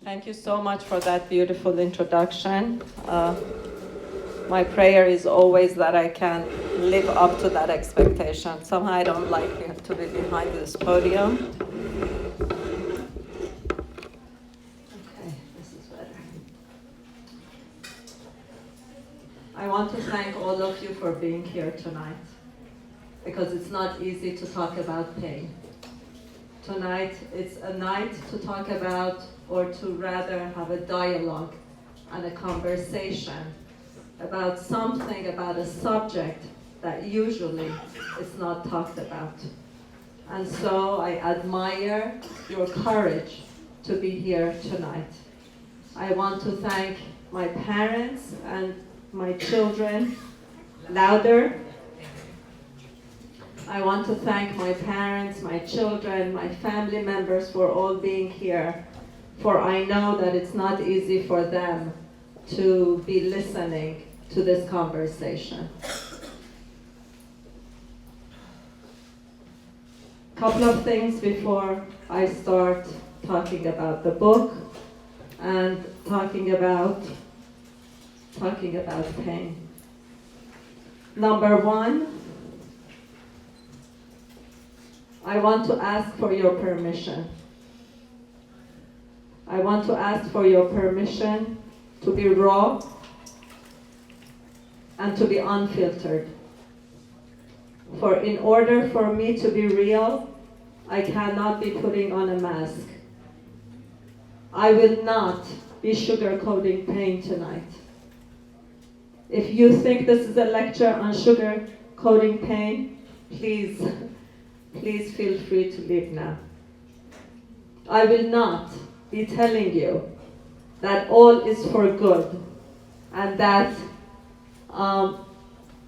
Thank you so much for that beautiful introduction. My prayer is always that I can live up to that expectation. Somehow I don't like to be behind this podium. Okay, this is better. I want to thank all of you for being here tonight, because it's not easy to talk about pain. Tonight, it's a night to talk about, or to rather have a dialogue and a conversation about something, about a subject that usually is not talked about. And so I admire your courage to be here tonight. I want to thank my parents and my children. Louder. I want to thank my parents, my children, my family members for all being here, for I know that it's not easy for them to be listening to this conversation. A couple of things before I start talking about the book and talking about pain. Number one, I want to ask for your permission. I want to ask for your permission to be raw and to be unfiltered. For in order for me to be real, I cannot be putting on a mask. I will not be sugarcoating pain tonight. If you think this is a lecture on sugarcoating pain, please feel free to leave now. I will not be telling you that all is for good and that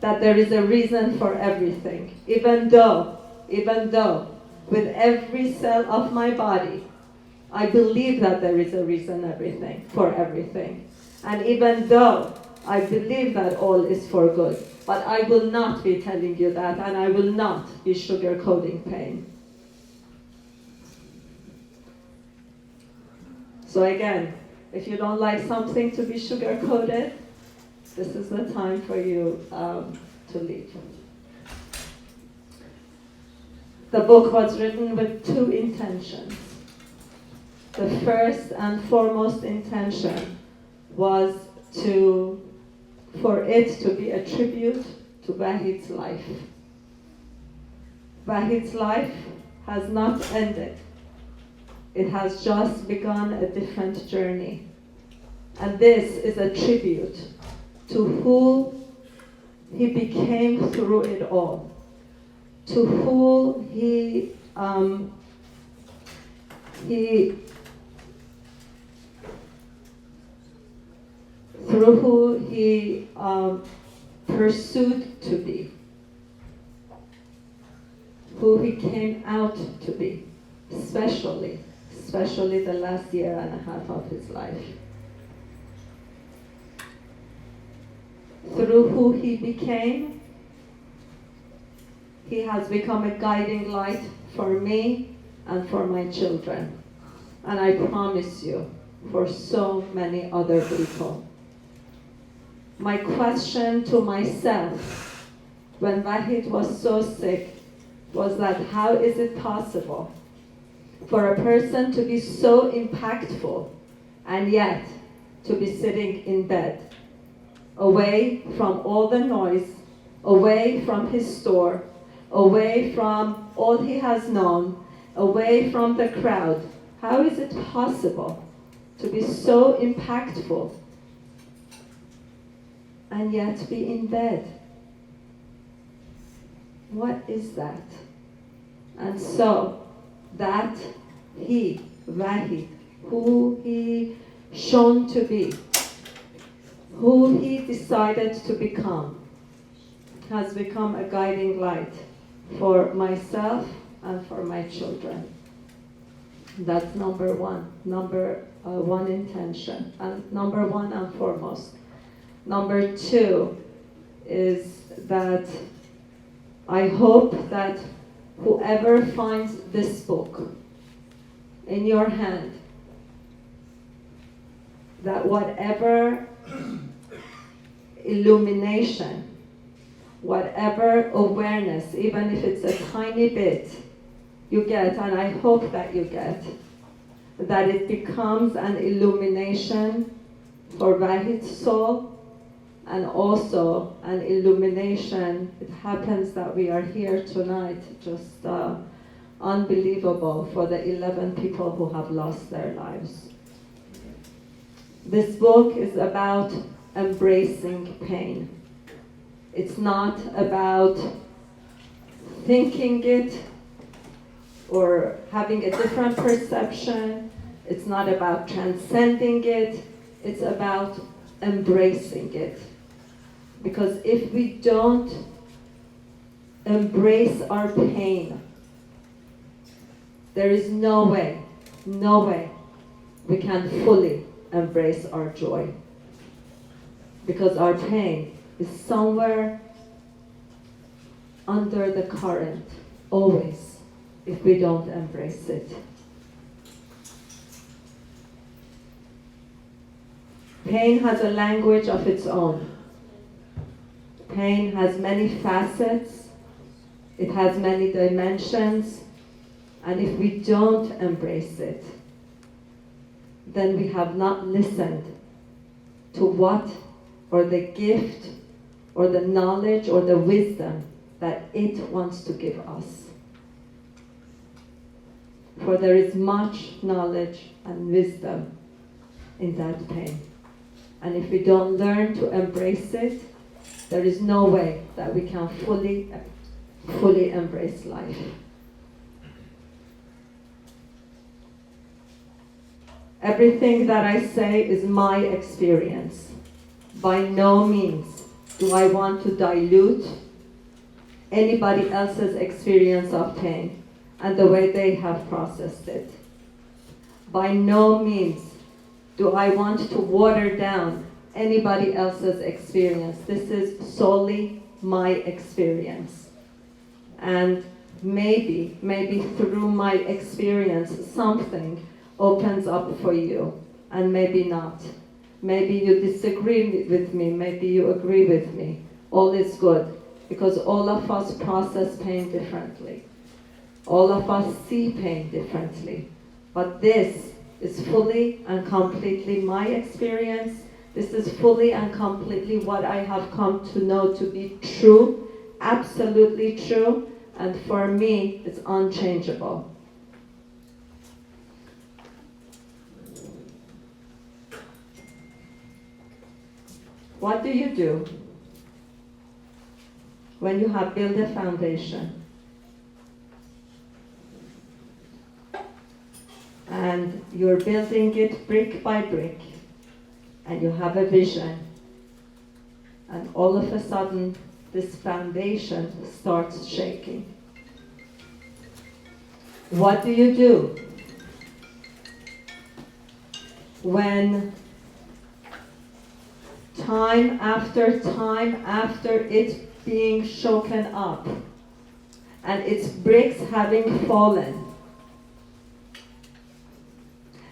there is a reason for everything. Even though, with every cell of my body, I believe that there is a reason for everything. And even though I believe that all is for good, but I will not be telling you that, and I will not be sugarcoating pain. So again, if you don't like something to be sugarcoated, this is the time for you to leave. The book was written with two intentions. The first and foremost intention was for it to be a tribute to Wahid's life. Wahid's life has not ended. It has just begun a different journey. And this is a tribute to who he became through it all, to who through who he pursued to be, who he came out to be, especially the last year and a half of his life. Through who he became, he has become a guiding light for me and for my children. And I promise you, for so many other people. My question to myself when Wahid was so sick was that how is it possible for a person to be so impactful and yet to be sitting in bed, away from all the noise, away from his store, away from all he has known, away from the crowd? How is it possible to be so impactful and yet be in bed? What is that? And so that Wahid, who he shone to be, who he decided to become, has become a guiding light for myself and for my children. That's number one intention, and number one and foremost. Number two is that I hope that whoever finds this book in your hand that whatever illumination, whatever awareness, even if it's a tiny bit, you get, and I hope that you get, that it becomes an illumination for Vahid's soul, and also an illumination. It happens that we are here tonight, just unbelievable, for the 11 people who have lost their lives. This book is about embracing pain. It's not about thinking it or having a different perception. It's not about transcending it. It's about embracing it. Because if we don't embrace our pain, there is no way we can fully embrace our joy. Because our pain is somewhere under the current, always, if we don't embrace it. Pain has a language of its own. Pain has many facets, it has many dimensions, and if we don't embrace it, then we have not listened to what, or the gift, or the knowledge, or the wisdom that it wants to give us. For there is much knowledge and wisdom in that pain. And if we don't learn to embrace it, there is no way that we can fully embrace life. Everything that I say is my experience. By no means do I want to dilute anybody else's experience of pain and the way they have processed it. By no means do I want to water down anybody else's experience. This is solely my experience. And maybe through my experience, something opens up for you, and maybe not. Maybe you disagree with me, maybe you agree with me. All is good, because all of us process pain differently. All of us see pain differently. But this is fully and completely my experience. This is fully and completely what I have come to know to be true, absolutely true, and for me, it's unchangeable. What do you do when you have built a foundation and you're building it brick by brick, and you have a vision, and all of a sudden this foundation starts shaking? What do you do when time after it's being shaken up and its bricks having fallen,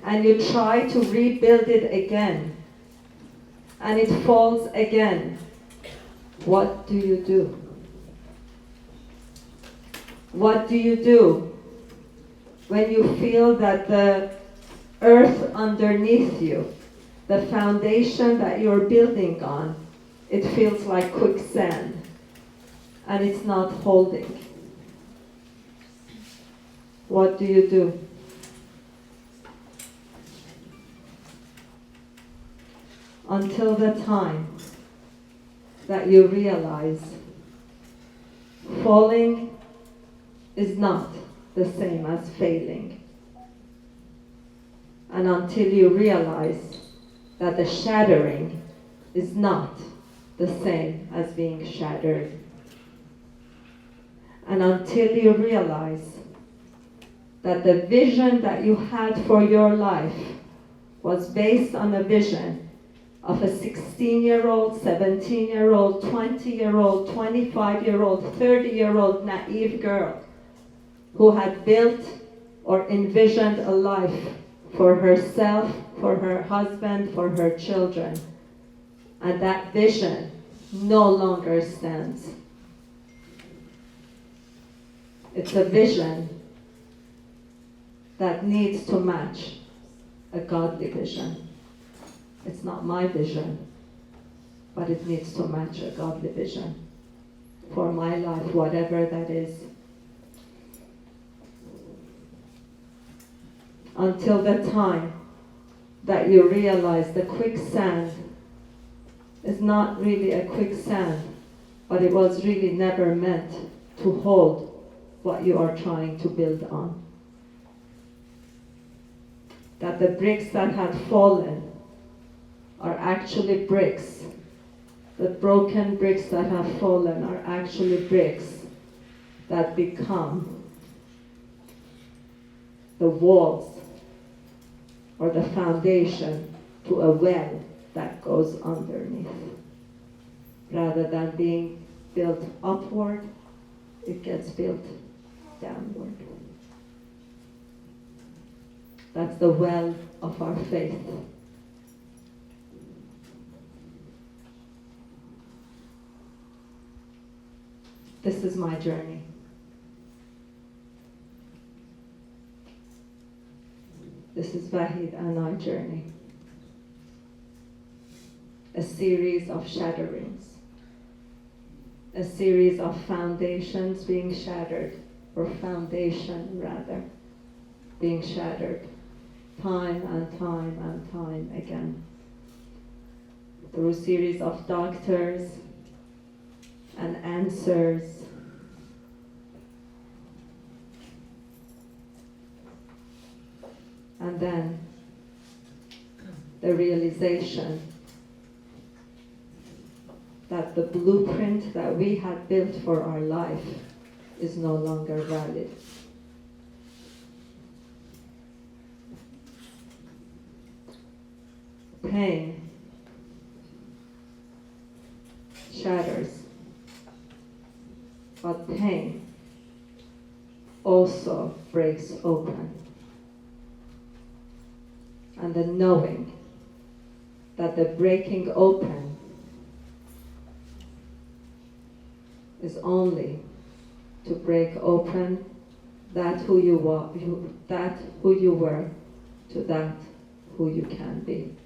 and you try to rebuild it again, and it falls again? What do you do? What do you do when you feel that the earth underneath you, the foundation that you're building on, it feels like quicksand and it's not holding? What do you do? Until the time that you realize falling is not the same as failing. And until you realize that the shattering is not the same as being shattered. And until you realize that the vision that you had for your life was based on a vision of a 16-year-old, 17-year-old, 20-year-old, 25-year-old, 30-year-old naive girl who had built or envisioned a life for herself, for her husband, for her children. And that vision no longer stands. It's a vision that needs to match a godly vision. It's not my vision, but it needs to match a godly vision for my life, whatever that is. Until the time that you realize the quicksand is not really a quicksand, but it was really never meant to hold what you are trying to build on. That the bricks that have fallen are actually bricks. The broken bricks that have fallen are actually bricks that become the walls or the foundation to a well that goes underneath. Rather than being built upward, it gets built downward. That's the well of our faith. This is my journey. This is Vahid and our journey. A series of shatterings. A series of foundations being shattered, or foundation rather, being shattered time and time and time again. Through a series of doctors and answers. And then the realization that the blueprint that we had built for our life is no longer valid. Pain shatters, but pain also breaks open. And the knowing that the breaking open is only to break open that who you were, that who you were, to that who you can be.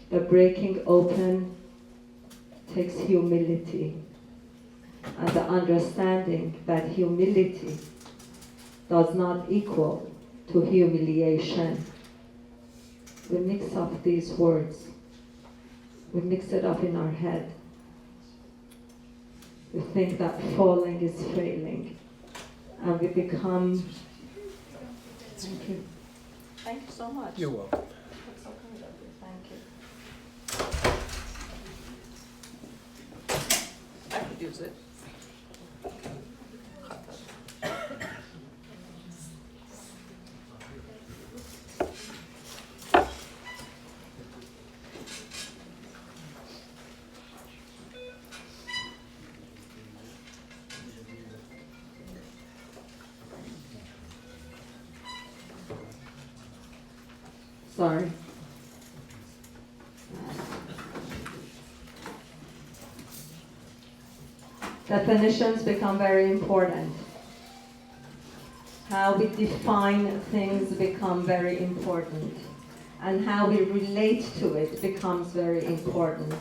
The breaking open takes humility, and the understanding that humility does not equal to humiliation. We mix up these words. We mix it up in our head. We think that falling is failing, and we become... Thank you. Thank you so much. You're welcome. That's so kind of you. Thank you. I could use it. Sorry. Definitions become very important. How we define things become very important. And how we relate to it becomes very important.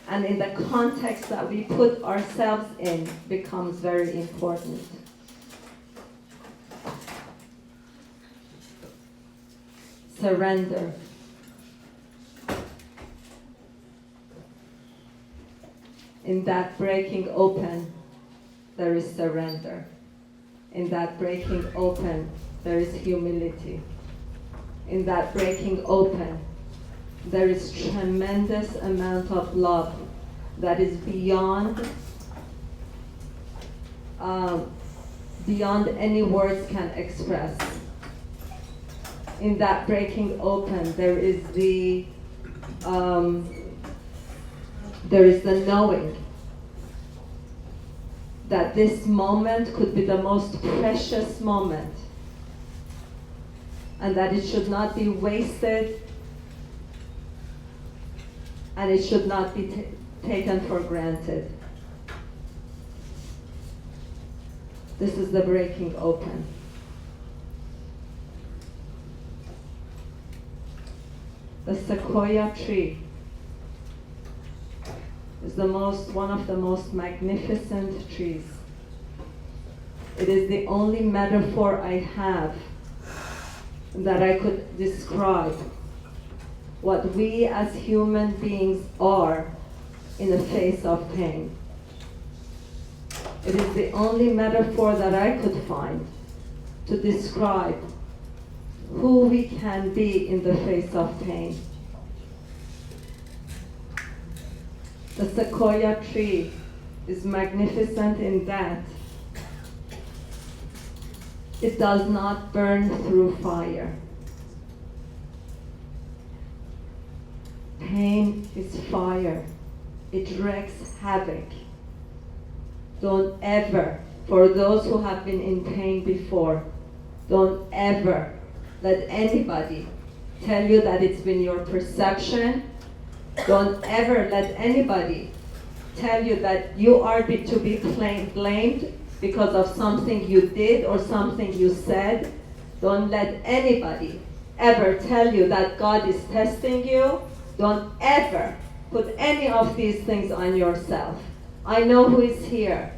And in the context that we put ourselves in becomes very important. Surrender. In that breaking open, there is surrender. In that breaking open, there is humility. In that breaking open, there is tremendous amount of love that is beyond any words can express. In that breaking open, there is the knowing that this moment could be the most precious moment, and that it should not be wasted, and it should not be taken for granted. This is the breaking open. The sequoia tree is one of the most magnificent trees. It is the only metaphor I have that I could describe what we as human beings are in the face of pain. It is the only metaphor that I could find to describe who we can be in the face of pain. The sequoia tree is magnificent in that it does not burn through fire. Pain is fire. It wreaks havoc. Don't ever, for those who have been in pain before, don't ever let anybody tell you that it's been your perception. Don't ever let anybody tell you that you are to be blamed because of something you did or something you said. Don't let anybody ever tell you that God is testing you. Don't ever put any of these things on yourself. I know who is here.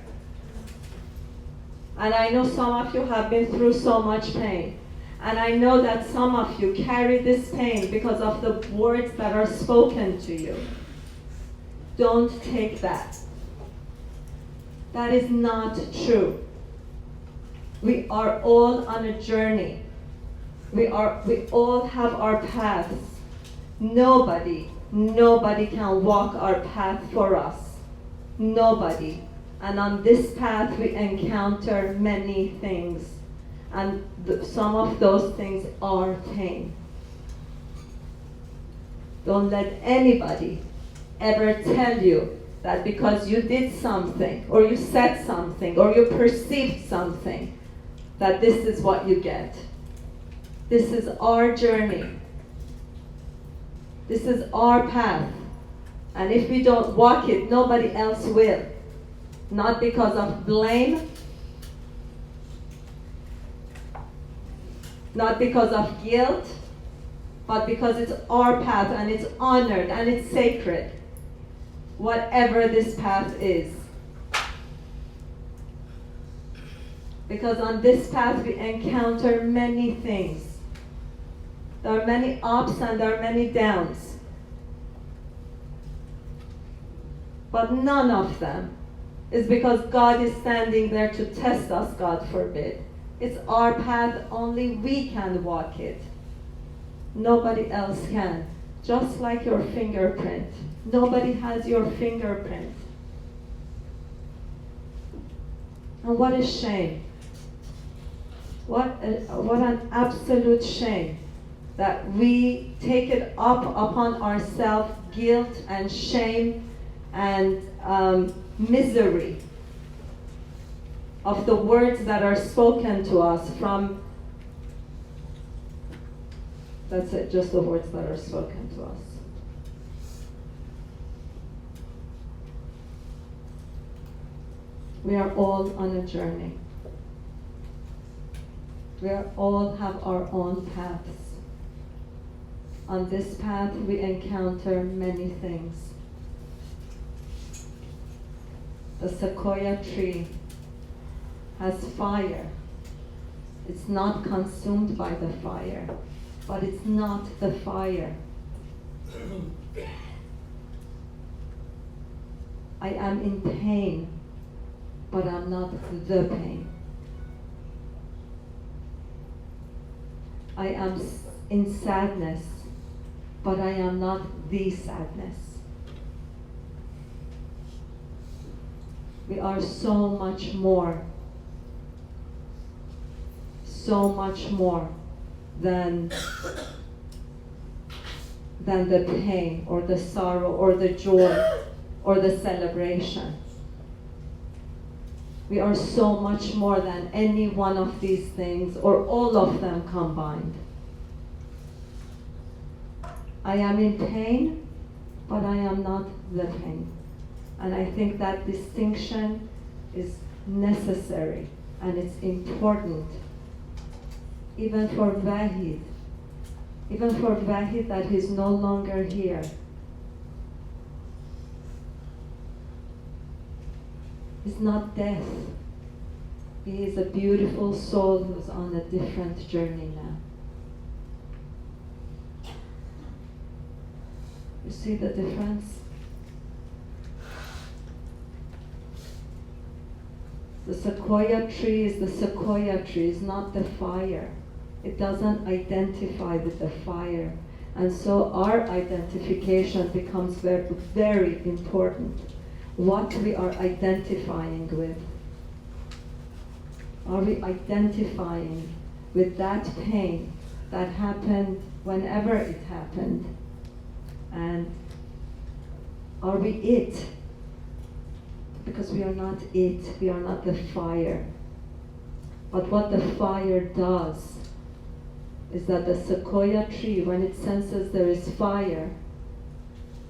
And I know some of you have been through so much pain. And I know that some of you carry this pain because of the words that are spoken to you. Don't take that. That is not true. We are all on a journey. We all have our paths. Nobody can walk our path for us. Nobody. And on this path we encounter many things. And some of those things are pain. Don't let anybody ever tell you that because you did something, or you said something, or you perceived something, that this is what you get. This is our journey. This is our path. And if we don't walk it, nobody else will. Not because of blame, not because of guilt, but because it's our path and it's honored and it's sacred. Whatever this path is. Because on this path we encounter many things. There are many ups and there are many downs. But none of them is because God is standing there to test us, God forbid. It's our path, only we can walk it. Nobody else can. Just like your fingerprint. Nobody has your fingerprint. And what a shame. What an absolute shame that we take it up upon ourselves, guilt and shame and misery of the words that are spoken to us from, that's it, just the words that are spoken to us. We are all on a journey. We all have our own paths. On this path we encounter many things. The sequoia tree has fire. It's not consumed by the fire, but it's not the fire. I am in pain, but I'm not the pain. I am in sadness, but I am not the sadness. We are so much more than the pain or the sorrow or the joy or the celebration. We are so much more than any one of these things or all of them combined. I am in pain, but I am not the pain. And I think that distinction is necessary and it's important. Even for Vahid that he's no longer here. It's not death. He is a beautiful soul who's on a different journey now. You see the difference? The sequoia tree is the sequoia tree, it's not the fire. It doesn't identify with the fire. And so our identification becomes very, very important. What we are identifying with. Are we identifying with that pain that happened whenever it happened? And are we it? Because we are not it, we are not the fire. But what the fire does is that the sequoia tree, when it senses there is fire,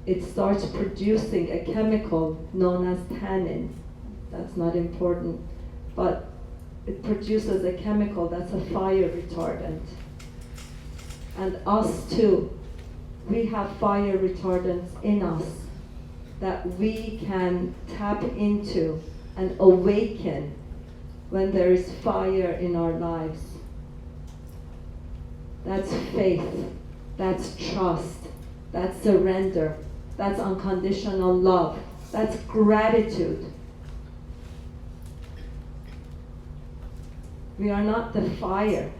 it starts producing a chemical known as tannin. That's not important, but it produces a chemical that's a fire retardant. And us too, we have fire retardants in us that we can tap into and awaken when there is fire in our lives. That's faith, that's trust, that's surrender, that's unconditional love, that's gratitude. We are not the fire.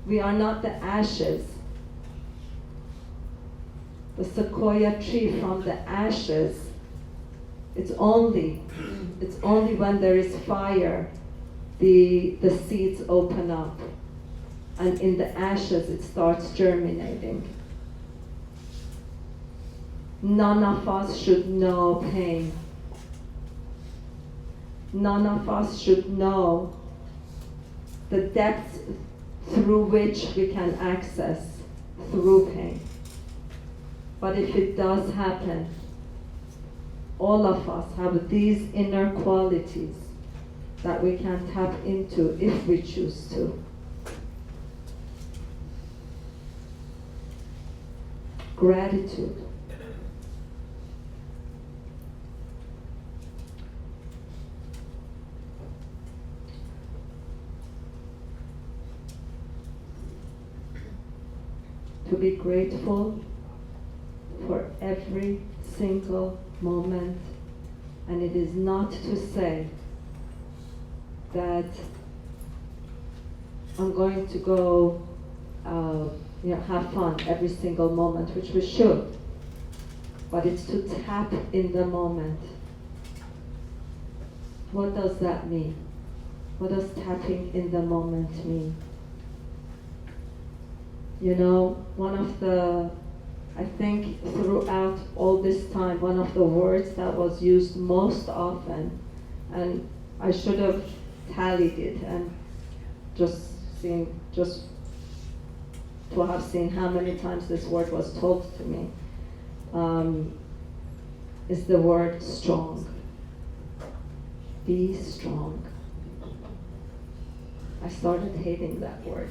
We are not the ashes. The sequoia tree from the ashes, it's only when there is fire the seeds open up, and in the ashes it starts germinating. None of us should know pain. None of us should know the depths through which we can access through pain. But if it does happen, all of us have these inner qualities that we can tap into if we choose to. Gratitude. To be grateful for every single moment, and it is not to say that I'm going to go have fun every single moment, which we should, but it's to tap in the moment. What does that mean? What does tapping in the moment mean? You know, I think throughout all this time, one of the words that was used most often, and I should have tallied it and just to have seen how many times this word was told to me, is the word strong. Be strong. I started hating that word.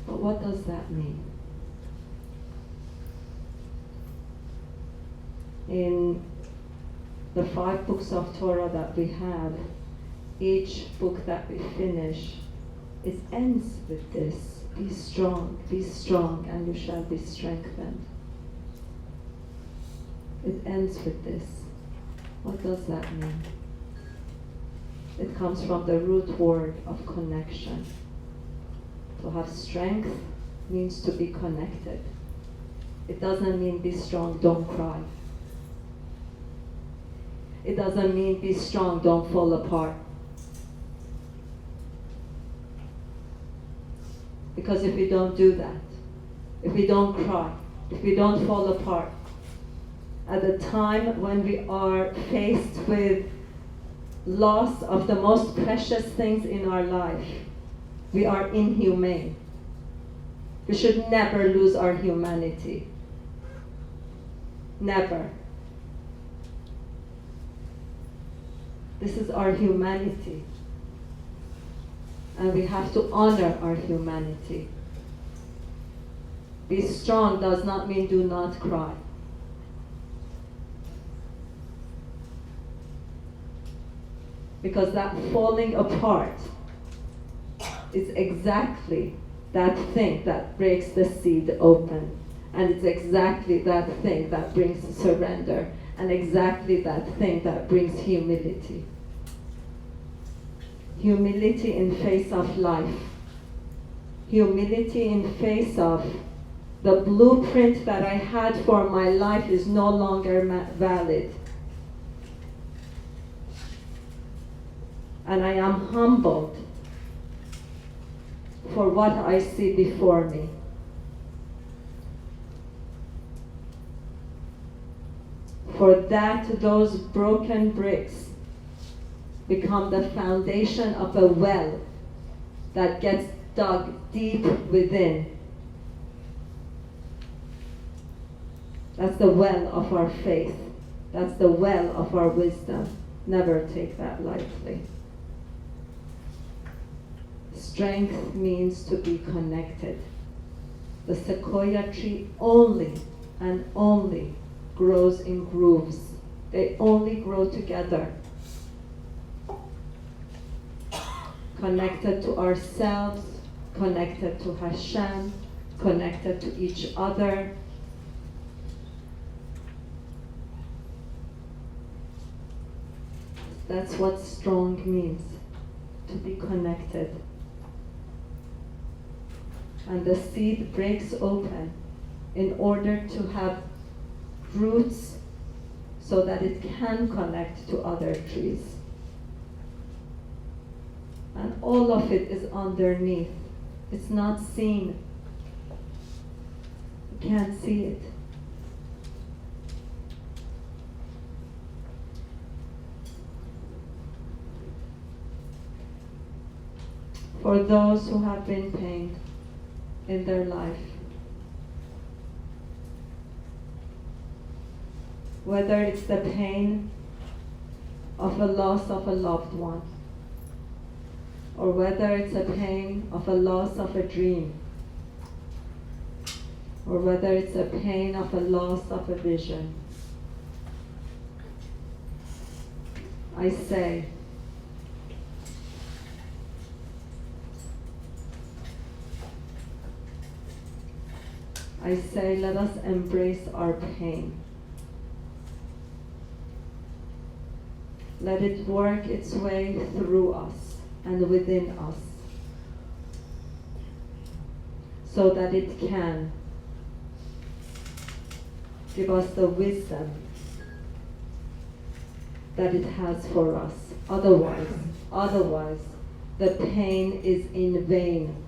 But what does that mean? In the 5 books of Torah that we have, each book that we finish, it ends with this: be strong, and you shall be strengthened. It ends with this. What does that mean? It comes from the root word of connection. To have strength means to be connected. It doesn't mean be strong, don't cry. It doesn't mean be strong, don't fall apart. Because if we don't do that, if we don't cry, if we don't fall apart, at the time when we are faced with loss of the most precious things in our life, We are inhumane. We should never lose our humanity. Never. This is our humanity. And we have to honor our humanity. Be strong does not mean do not cry. Because that falling apart is exactly that thing that breaks the seed open. And it's exactly that thing that brings surrender. And exactly that thing that brings humility. Humility in face of life. Humility in face of the blueprint that I had for my life is no longer valid. And I am humbled for what I see before me. For that, those broken bricks become the foundation of a well that gets dug deep within. That's the well of our faith. That's the well of our wisdom. Never take that lightly. Strength means to be connected. The sequoia tree only and only grows in grooves. They only grow together. Connected to ourselves, connected to Hashem, connected to each other. That's what strong means, to be connected. And the seed breaks open in order to have roots so that it can connect to other trees. And all of it is underneath. It's not seen. You can't see it. For those who have been pained in their life, whether it's the pain of a loss of a loved one, or whether it's a pain of a loss of a dream, or whether it's a pain of a loss of a vision, I say, let us embrace our pain. Let it work its way through us and within us, so that it can give us the wisdom that it has for us. Otherwise, the pain is in vain.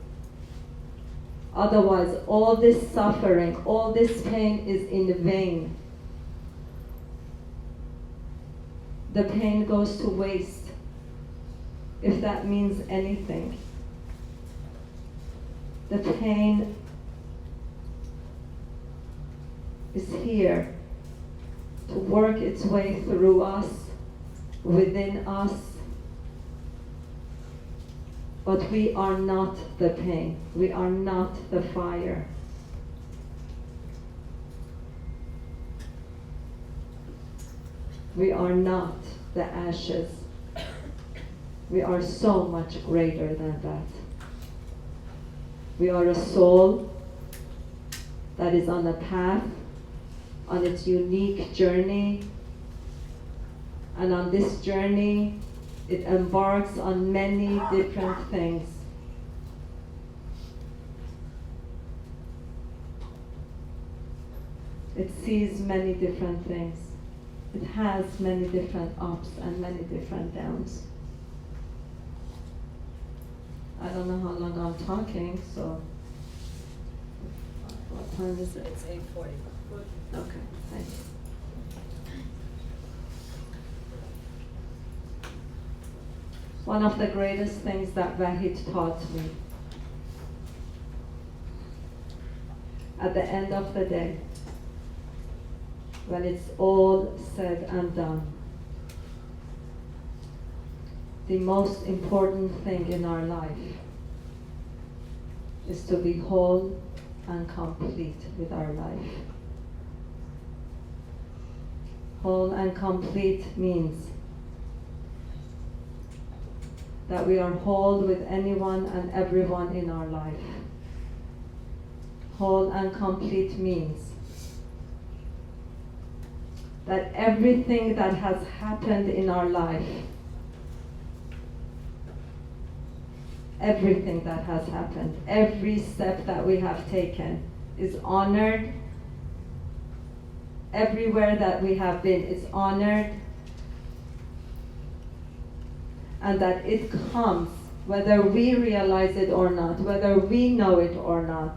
Otherwise, all this suffering, all this pain is in vain. The pain goes to waste, if that means anything. The pain is here to work its way through us, within us. But we are not the pain. We are not the fire. We are not the ashes. We are so much greater than that. We are a soul that is on a path, on its unique journey. And on this journey, it embarks on many different things. It sees many different things. It has many different ups and many different downs. I don't know how long I'm talking, so what time is it? It's 8:40. Okay, thank you. One of the greatest things that Vahid taught me at the end of the day, when it's all said and done, the most important thing in our life is to be whole and complete with our life. Whole and complete means that we are whole with anyone and everyone in our life. Whole and complete means that everything that has happened in our life, everything that has happened, every step that we have taken is honored. Everywhere that we have been is honored. And that it comes, whether we realize it or not, whether we know it or not,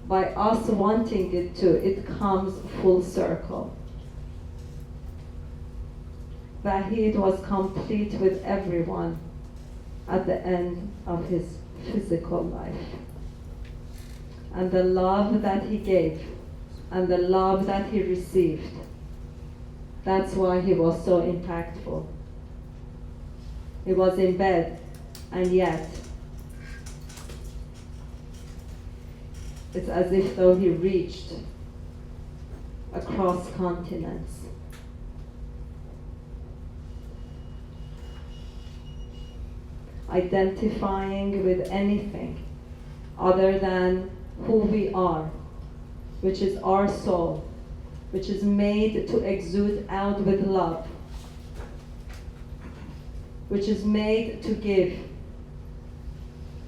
by us wanting it to, it comes full circle. Wahid was complete with everyone at the end of his physical life. And the love that he gave and the love that he received, that's why he was so impactful. He was in bed, and yet it's as if though he reached across continents. Identifying with anything other than who we are, which is our soul, which is made to exude out with love, which is made to give,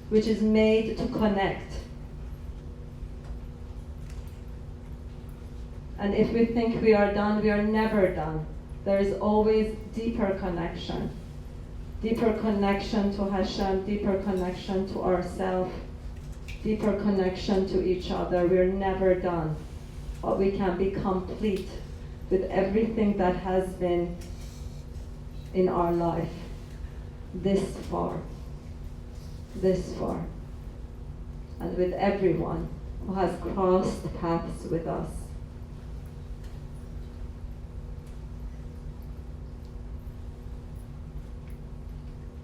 which is made to connect. And if we think we are done, we are never done. There is always deeper connection to Hashem, deeper connection to ourselves, deeper connection to each other. We're never done. But we can be complete with everything that has been in our life this far, and with everyone who has crossed paths with us.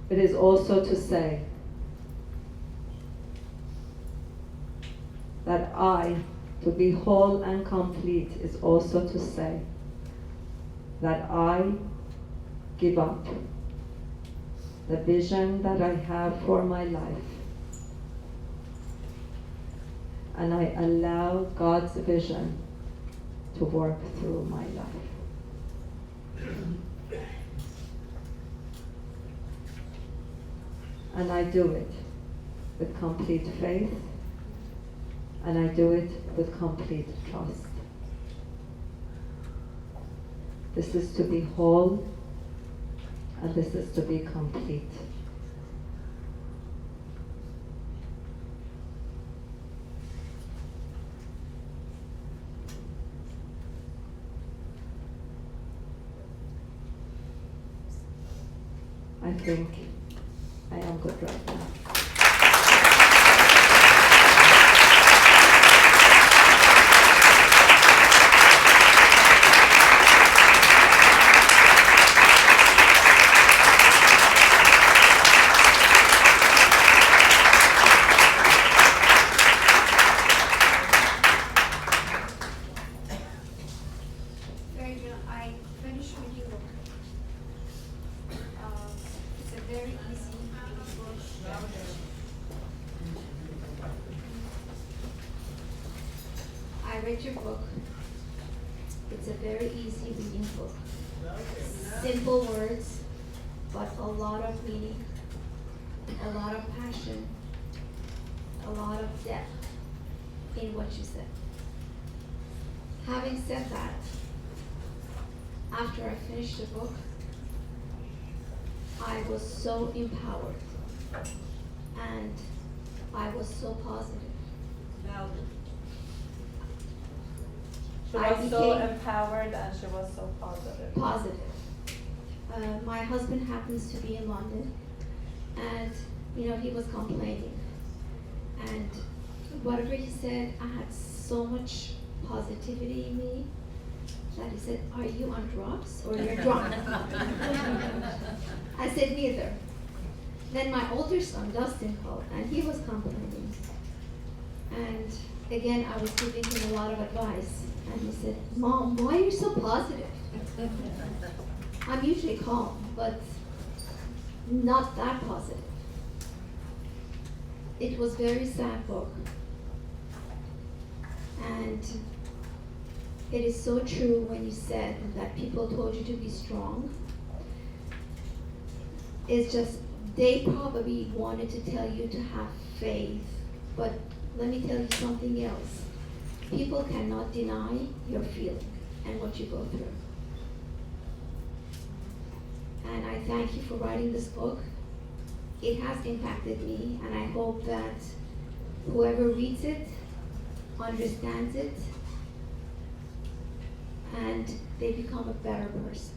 It is also to say that to be whole and complete is also to say that I give up the vision that I have for my life, and I allow God's vision to work through my life. And I do it with complete faith, and I do it with complete trust. This is to be whole, and this is to be complete. I think I am good right now. I finished reading your book. It's a very easy book. I read your book. It's a very easy reading book. Simple words, but a lot of meaning, a lot of passion, a lot of depth in what you said. Having said that, after I finished the book, I was so empowered and I was so positive. She was so empowered and she was so positive. My husband happens to be in London, and he was complaining, and whatever he said, I had so much positivity in me that he said, "Are you on drugs or you're drunk?" I said, "Neither." Then my older son, Dustin, called, and he was complaining. And again, I was giving him a lot of advice. And he said, "Mom, why are you so positive?" I'm usually calm, but not that positive. It was very sad book. And it is so true when you said that people told you to be strong. It's just, they probably wanted to tell you to have faith. But let me tell you something else. People cannot deny your feeling and what you go through. And I thank you for writing this book. It has impacted me, and I hope that whoever reads it understands it and they become a better person.